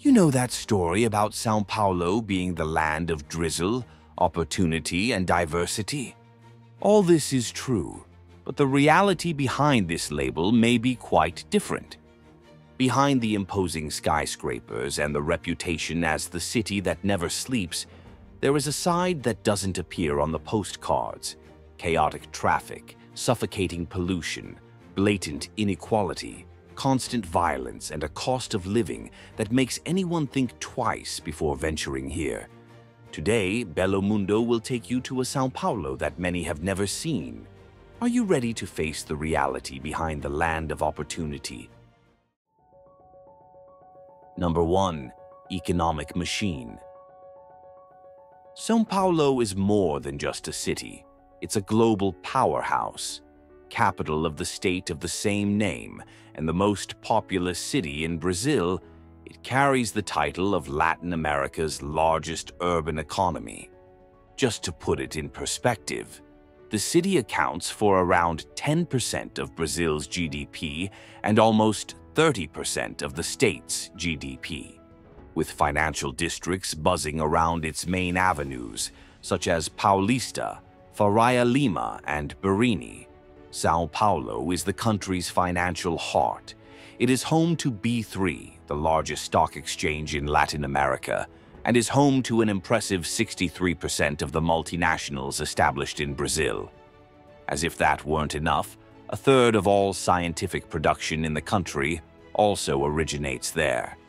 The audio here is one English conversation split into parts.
You know that story about São Paulo being the land of drizzle, opportunity, and diversity? All this is true, but the reality behind this label may be quite different. Behind the imposing skyscrapers and the reputation as the city that never sleeps, there is a side that doesn't appear on the postcards: chaotic traffic, suffocating pollution, blatant inequality, constant violence, and a cost of living that makes anyone think twice before venturing here. Today, Bello Mundo will take you to a São Paulo that many have never seen. Are you ready to face the reality behind the land of opportunity? Number 1. Economic machine. São Paulo is more than just a city. It's a global powerhouse, capital of the state of the same name, and the most populous city in Brazil. It carries the title of Latin America's largest urban economy. Just to put it in perspective, the city accounts for around 10% of Brazil's GDP and almost 30% of the state's GDP, with financial districts buzzing around its main avenues, such as Paulista, Faria Lima, and Berrini. São Paulo is the country's financial heart. It is home to B3, the largest stock exchange in Latin America, and is home to an impressive 63% of the multinationals established in Brazil. As if that weren't enough, a third of all scientific production in the country also originates there.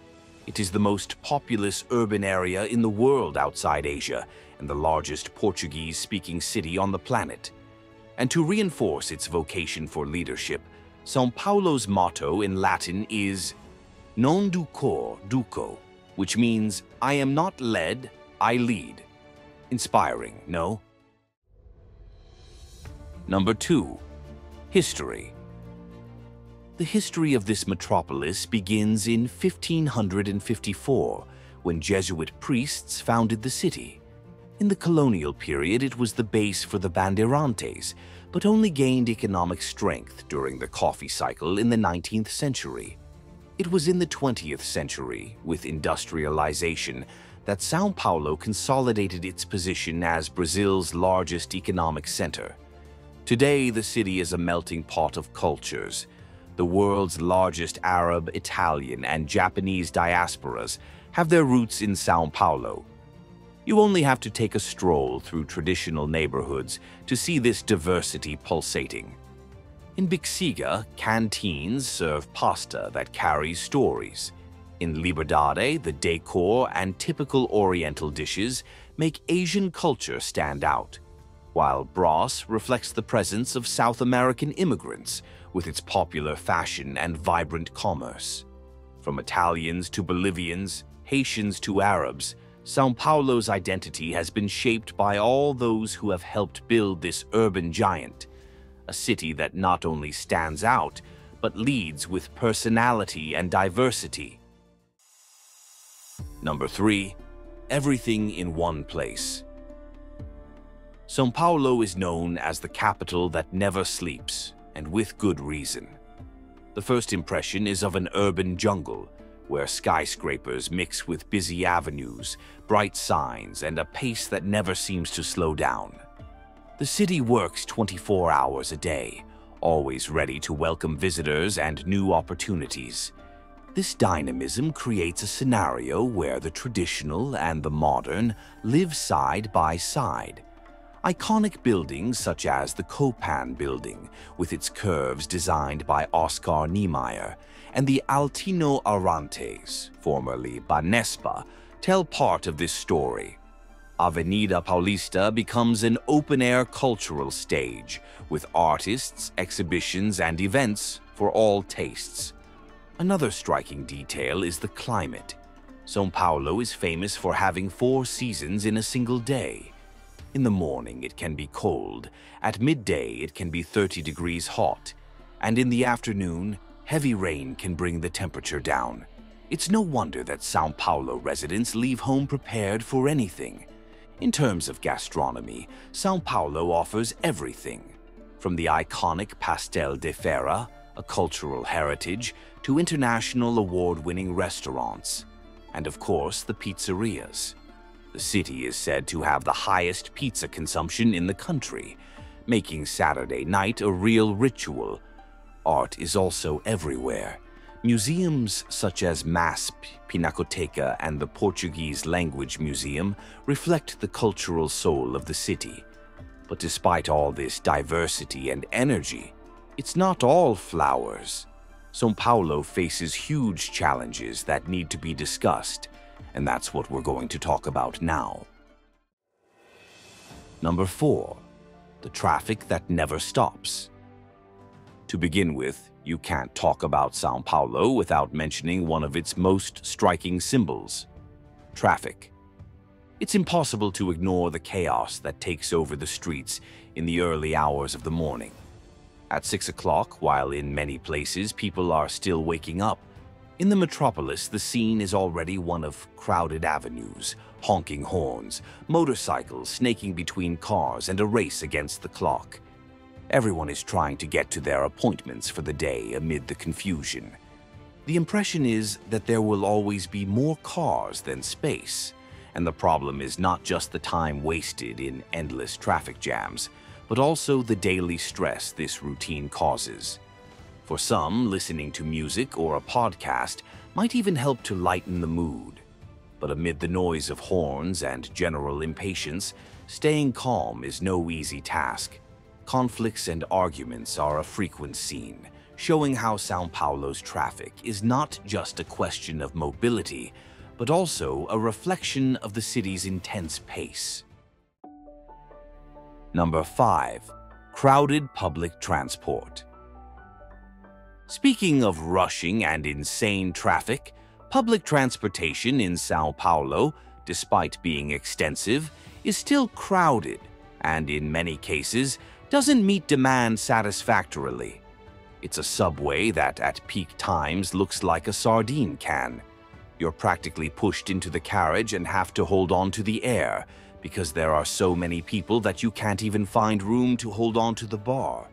It is the most populous urban area in the world outside Asia, and the largest Portuguese-speaking city on the planet. And to reinforce its vocation for leadership, São Paulo's motto in Latin is "Non duco," which means "I am not led, I lead." Inspiring, no? Number 2. History. The history of this metropolis begins in 1554, when Jesuit priests founded the city. In the colonial period, it was the base for the bandeirantes, but only gained economic strength during the coffee cycle in the 19th century. It was in the 20th century, with industrialization, that São Paulo consolidated its position as Brazil's largest economic center. Today, the city is a melting pot of cultures. The world's largest Arab, Italian, and Japanese diasporas have their roots in São Paulo. You only have to take a stroll through traditional neighborhoods to see this diversity pulsating. In Bexiga, canteens serve pasta that carries stories. In Liberdade, the decor and typical Oriental dishes make Asian culture stand out, while Brás reflects the presence of South American immigrants with its popular fashion and vibrant commerce. From Italians to Bolivians, Haitians to Arabs, São Paulo's identity has been shaped by all those who have helped build this urban giant, a city that not only stands out, but leads with personality and diversity. Number 3. Everything in one place. São Paulo is known as the capital that never sleeps, and with good reason. The first impression is of an urban jungle, where skyscrapers mix with busy avenues, bright signs, and a pace that never seems to slow down. The city works 24 hours a day, always ready to welcome visitors and new opportunities. This dynamism creates a scenario where the traditional and the modern live side by side. Iconic buildings such as the Copan building, with its curves designed by Oscar Niemeyer, and the Altino Arantes, formerly Banespa, tell part of this story. Avenida Paulista becomes an open-air cultural stage, with artists, exhibitions, and events for all tastes. Another striking detail is the climate. São Paulo is famous for having 4 seasons in a single day. In the morning, it can be cold. At midday, it can be 30 degrees hot. And in the afternoon, heavy rain can bring the temperature down. It's no wonder that São Paulo residents leave home prepared for anything. In terms of gastronomy, São Paulo offers everything, from the iconic Pastel de Feira, a cultural heritage, to international award-winning restaurants. and of course the pizzerias. The city is said to have the highest pizza consumption in the country, making Saturday night a real ritual. Art is also everywhere. Museums such as MASP, Pinacoteca, and the Portuguese Language Museum reflect the cultural soul of the city. But despite all this diversity and energy, it's not all flowers. São Paulo faces huge challenges that need to be discussed, and that's what we're going to talk about now. Number 4. The traffic that never stops. To begin with, you can't talk about São Paulo without mentioning one of its most striking symbols: traffic. It's impossible to ignore the chaos that takes over the streets in the early hours of the morning. At 6 o'clock, while in many places people are still waking up, in the metropolis the scene is already one of crowded avenues, honking horns, motorcycles snaking between cars, and a race against the clock. Everyone is trying to get to their appointments for the day amid the confusion. The impression is that there will always be more cars than space, and the problem is not just the time wasted in endless traffic jams, but also the daily stress this routine causes. For some, listening to music or a podcast might even help to lighten the mood. But amid the noise of horns and general impatience, staying calm is no easy task. Conflicts and arguments are a frequent scene, showing how São Paulo's traffic is not just a question of mobility, but also a reflection of the city's intense pace. Number 5. Crowded public transport. Speaking of rushing and insane traffic, public transportation in São Paulo, despite being extensive, is still crowded and, in many cases, doesn't meet demand satisfactorily. It's a subway that at peak times looks like a sardine can. You're practically pushed into the carriage and have to hold on to the air because there are so many people that you can't even find room to hold on to the bar.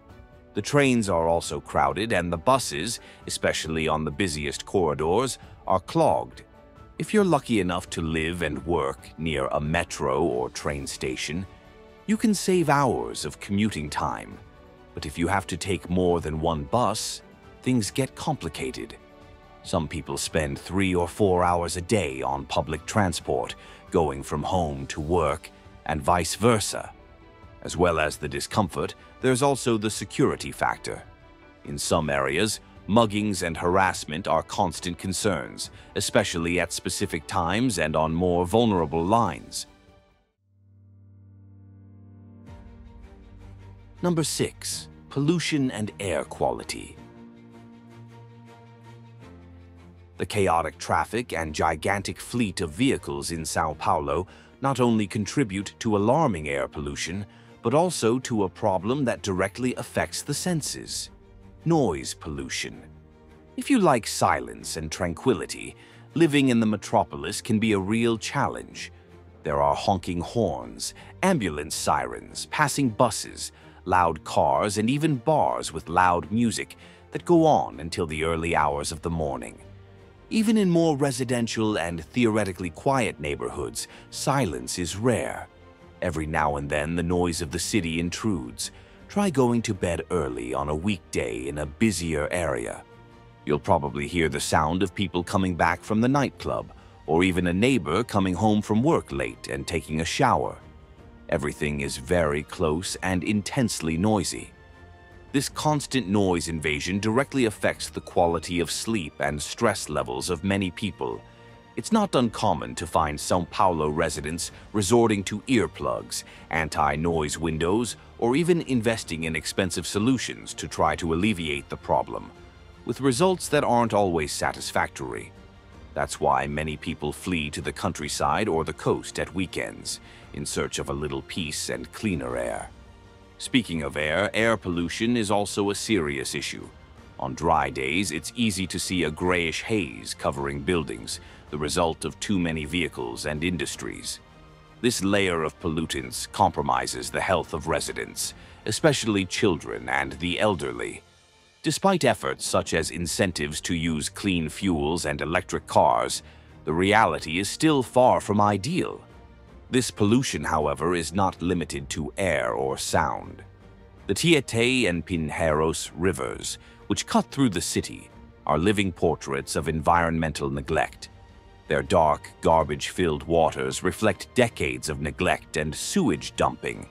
The trains are also crowded, and the buses, especially on the busiest corridors, are clogged. If you're lucky enough to live and work near a metro or train station, you can save hours of commuting time. But if you have to take more than one bus, things get complicated. Some people spend 3 or 4 hours a day on public transport, going from home to work, and vice versa. As well as the discomfort, there's also the security factor. In some areas, muggings and harassment are constant concerns, especially at specific times and on more vulnerable lines. Number 6. Pollution and air quality. The chaotic traffic and gigantic fleet of vehicles in São Paulo not only contribute to alarming air pollution, but also to a problem that directly affects the senses: noise pollution. If you like silence and tranquility, living in the metropolis can be a real challenge. There are honking horns, ambulance sirens, passing buses, loud cars, and even bars with loud music that go on until the early hours of the morning. Even in more residential and theoretically quiet neighborhoods, silence is rare. Every now and then, the noise of the city intrudes. Try going to bed early on a weekday in a busier area. You'll probably hear the sound of people coming back from the nightclub, or even a neighbor coming home from work late and taking a shower. Everything is very close and intensely noisy. This constant noise invasion directly affects the quality of sleep and stress levels of many people. It's not uncommon to find São Paulo residents resorting to earplugs, anti-noise windows, or even investing in expensive solutions to try to alleviate the problem, with results that aren't always satisfactory. That's why many people flee to the countryside or the coast at weekends, in search of a little peace and cleaner air. Speaking of air, air pollution is also a serious issue. On dry days, it's easy to see a grayish haze covering buildings, the result of too many vehicles and industries. This layer of pollutants compromises the health of residents, especially children and the elderly. Despite efforts such as incentives to use clean fuels and electric cars, the reality is still far from ideal. This pollution, however, is not limited to air or sound. The Tietê and Pinheiros rivers, which cut through the city, are living portraits of environmental neglect. Their dark, garbage-filled waters reflect decades of neglect and sewage dumping,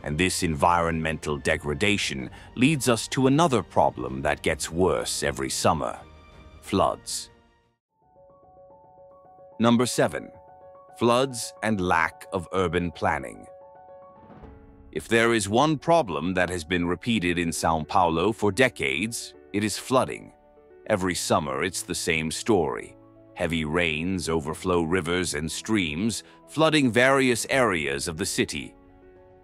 and this environmental degradation leads us to another problem that gets worse every summer: floods. Number 7. Floods and lack of urban planning. If there is one problem that has been repeated in São Paulo for decades, it is flooding. Every summer, it's the same story. Heavy rains overflow rivers and streams, flooding various areas of the city.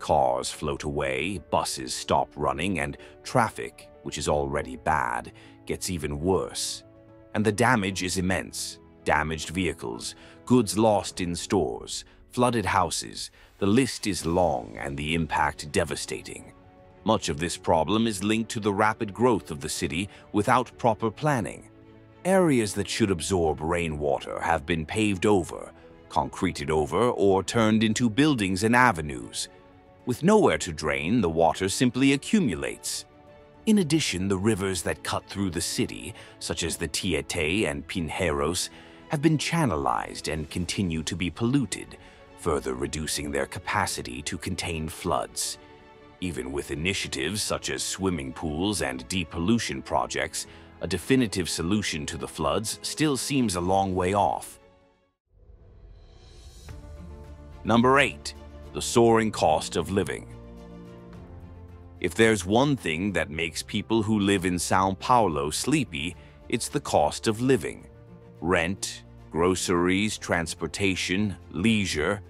Cars float away, buses stop running, and traffic, which is already bad, gets even worse. And the damage is immense. Damaged vehicles, goods lost in stores, flooded houses. The list is long and the impact devastating. Much of this problem is linked to the rapid growth of the city without proper planning. Areas that should absorb rainwater have been paved over, concreted over, or turned into buildings and avenues. With nowhere to drain, the water simply accumulates. In addition, the rivers that cut through the city, such as the Tietê and Pinheiros, have been channelized and continue to be polluted, further reducing their capacity to contain floods. Even with initiatives such as swimming pools and depollution projects, a definitive solution to the floods still seems a long way off. Number 8. The soaring cost of living. If there's one thing that makes people who live in São Paulo sleepy, it's the cost of living. Rent, groceries, transportation, leisure,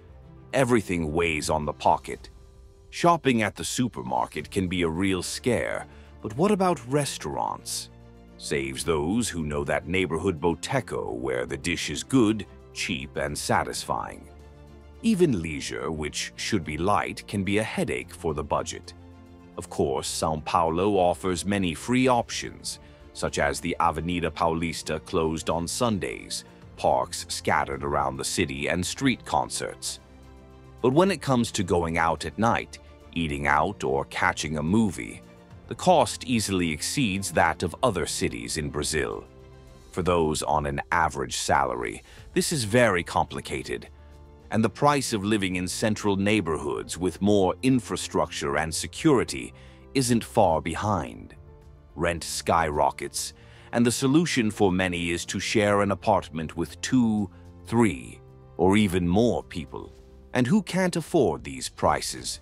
everything weighs on the pocket. Shopping at the supermarket can be a real scare, but what about restaurants? Saves those who know that neighborhood boteco where the dish is good, cheap, and satisfying. Even leisure, which should be light, can be a headache for the budget. Of course, São Paulo offers many free options, such as the Avenida Paulista closed on Sundays, parks scattered around the city, and street concerts. But when it comes to going out at night, eating out, or catching a movie, the cost easily exceeds that of other cities in Brazil. For those on an average salary, this is very complicated, and the price of living in central neighborhoods with more infrastructure and security isn't far behind. Rent skyrockets, and the solution for many is to share an apartment with 2, 3, or even more people. And who can't afford these prices?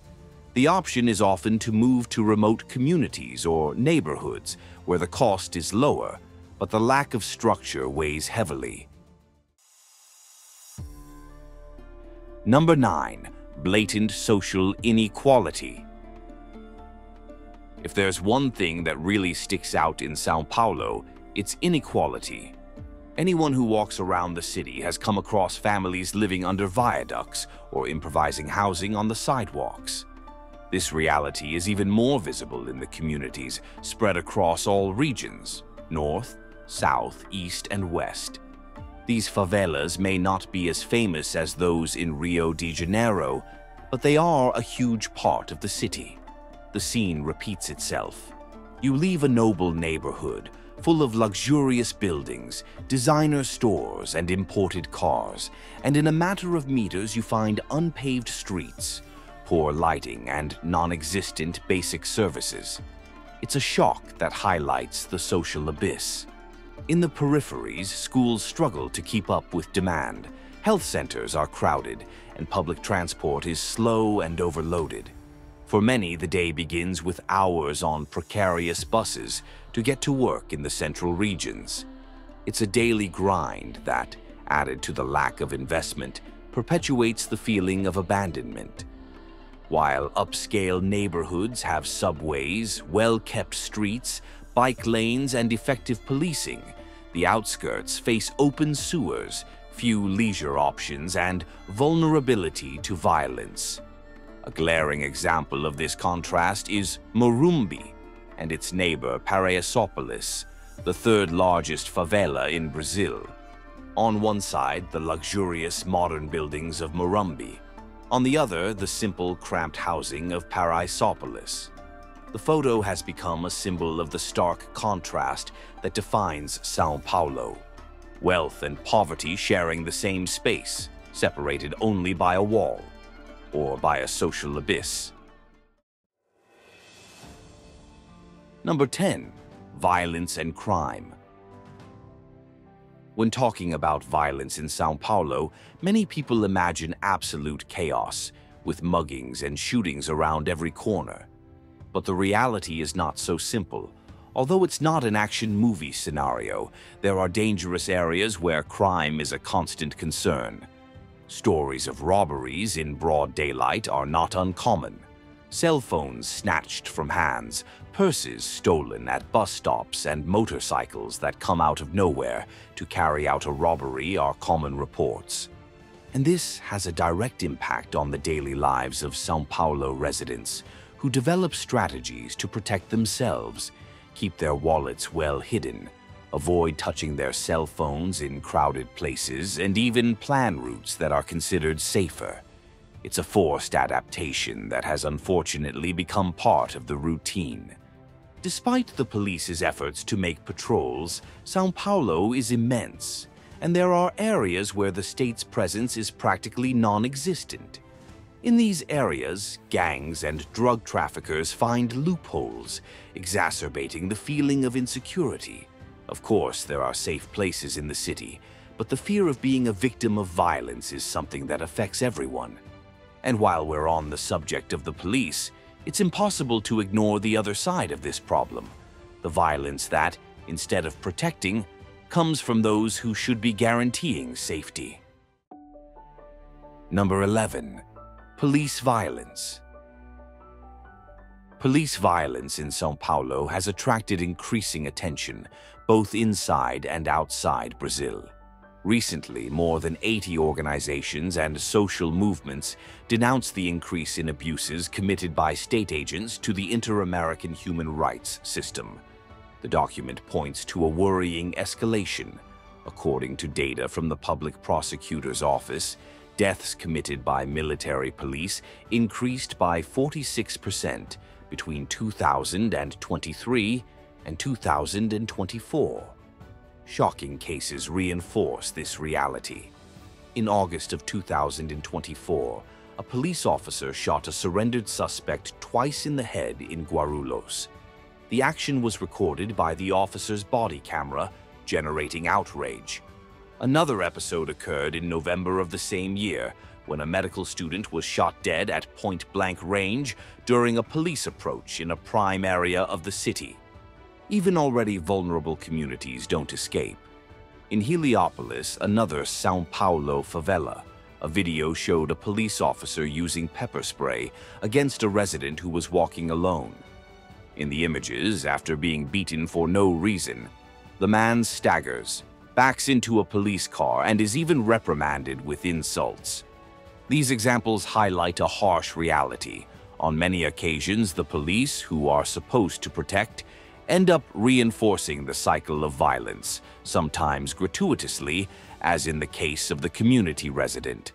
The option is often to move to remote communities or neighborhoods where the cost is lower, but the lack of structure weighs heavily. Number 9. Blatant social inequality. If there's one thing that really sticks out in São Paulo, it's inequality. Anyone who walks around the city has come across families living under viaducts or improvising housing on the sidewalks. This reality is even more visible in the communities spread across all regions: north, south, east, and west. These favelas may not be as famous as those in Rio de Janeiro, but they are a huge part of the city. The scene repeats itself. You leave a noble neighborhood full of luxurious buildings, designer stores, and imported cars, and in a matter of meters you find unpaved streets, poor lighting, and non-existent basic services. It's a shock that highlights the social abyss. In the peripheries, schools struggle to keep up with demand, health centers are crowded, and public transport is slow and overloaded. For many, the day begins with hours on precarious buses to get to work in the central regions. It's a daily grind that, added to the lack of investment, perpetuates the feeling of abandonment. While upscale neighborhoods have subways, well-kept streets, bike lanes, and effective policing, the outskirts face open sewers, few leisure options, and vulnerability to violence. A glaring example of this contrast is Morumbi and its neighbor Paraisópolis, the third largest favela in Brazil. On one side, the luxurious modern buildings of Morumbi. On the other, the simple, cramped housing of Paraisopolis. The photo has become a symbol of the stark contrast that defines São Paulo. Wealth and poverty sharing the same space, separated only by a wall, or by a social abyss. Number 10. Violence and crime. When talking about violence in São Paulo, many people imagine absolute chaos, with muggings and shootings around every corner. But the reality is not so simple. Although it's not an action movie scenario, there are dangerous areas where crime is a constant concern. Stories of robberies in broad daylight are not uncommon. Cell phones snatched from hands, purses stolen at bus stops, and motorcycles that come out of nowhere to carry out a robbery are common reports. And this has a direct impact on the daily lives of São Paulo residents, who develop strategies to protect themselves, keep their wallets well hidden, avoid touching their cell phones in crowded places, and even plan routes that are considered safer. It's a forced adaptation that has unfortunately become part of the routine. Despite the police's efforts to make patrols, São Paulo is immense, and there are areas where the state's presence is practically non-existent. In these areas, gangs and drug traffickers find loopholes, exacerbating the feeling of insecurity. Of course, there are safe places in the city, but the fear of being a victim of violence is something that affects everyone. And while we're on the subject of the police, it's impossible to ignore the other side of this problem, the violence that, instead of protecting, comes from those who should be guaranteeing safety. Number 11. Police violence. Police violence in São Paulo has attracted increasing attention, both inside and outside Brazil. Recently, more than 80 organizations and social movements denounced the increase in abuses committed by state agents to the Inter-American human rights system. The document points to a worrying escalation. According to data from the Public Prosecutor's Office, deaths committed by military police increased by 46% between 2023 and 2024. Shocking cases reinforce this reality. In August of 2024, a police officer shot a surrendered suspect twice in the head in Guarulhos. The action was recorded by the officer's body camera, generating outrage. Another episode occurred in November of the same year, when a medical student was shot dead at point-blank range during a police approach in a prime area of the city. Even already vulnerable communities don't escape. In Heliopolis, another São Paulo favela, a video showed a police officer using pepper spray against a resident who was walking alone. In the images, after being beaten for no reason, the man staggers, backs into a police car, and is even reprimanded with insults. These examples highlight a harsh reality. On many occasions, the police, who are supposed to protect, end up reinforcing the cycle of violence, sometimes gratuitously, as in the case of the community resident.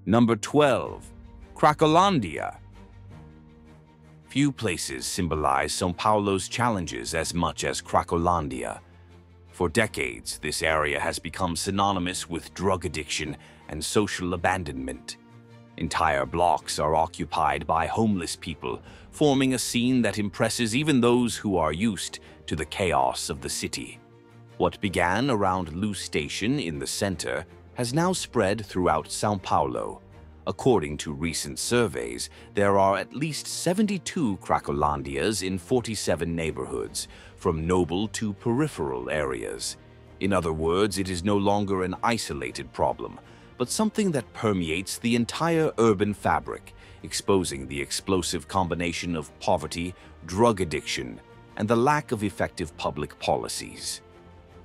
Number 12. Cracolândia. Few places symbolize São Paulo's challenges as much as Cracolândia. For decades, this area has become synonymous with drug addiction and social abandonment. Entire blocks are occupied by homeless people, forming a scene that impresses even those who are used to the chaos of the city. What began around Luz Station in the center has now spread throughout São Paulo. According to recent surveys, there are at least 72 Cracolândias in 47 neighborhoods, from noble to peripheral areas. In other words, it is no longer an isolated problem, but something that permeates the entire urban fabric, exposing the explosive combination of poverty, drug addiction, and the lack of effective public policies.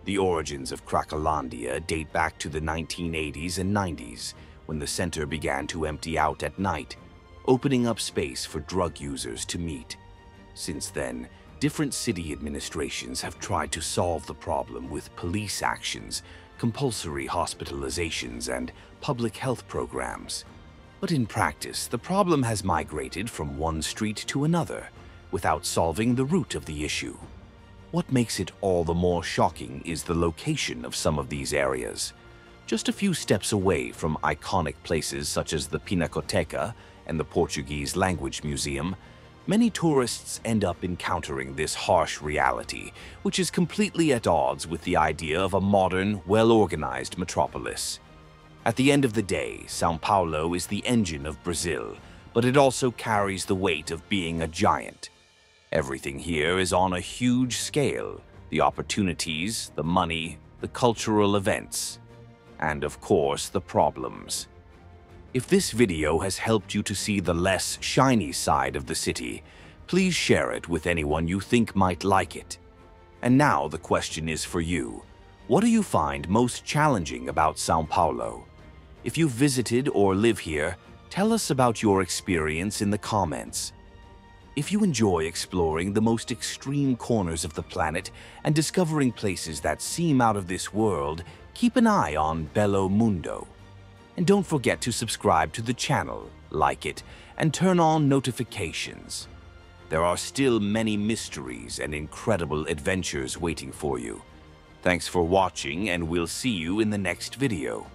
The origins of Cracolândia date back to the 1980s and 90s, when the center began to empty out at night, opening up space for drug users to meet. Since then, different city administrations have tried to solve the problem with police actions, compulsory hospitalizations, and public health programs. But in practice, the problem has migrated from one street to another without solving the root of the issue. What makes it all the more shocking is the location of some of these areas. Just a few steps away from iconic places such as the Pinacoteca and the Portuguese Language Museum, many tourists end up encountering this harsh reality, which is completely at odds with the idea of a modern, well-organized metropolis. At the end of the day, São Paulo is the engine of Brazil, but it also carries the weight of being a giant. Everything here is on a huge scale: the opportunities, the money, the cultural events, and of course the problems. If this video has helped you to see the less shiny side of the city, please share it with anyone you think might like it. And now the question is for you. What do you find most challenging about São Paulo? If you've visited or live here, tell us about your experience in the comments. If you enjoy exploring the most extreme corners of the planet and discovering places that seem out of this world, keep an eye on Bello Mundo. And don't forget to subscribe to the channel, like it, and turn on notifications. There are still many mysteries and incredible adventures waiting for you. Thanks for watching, and we'll see you in the next video.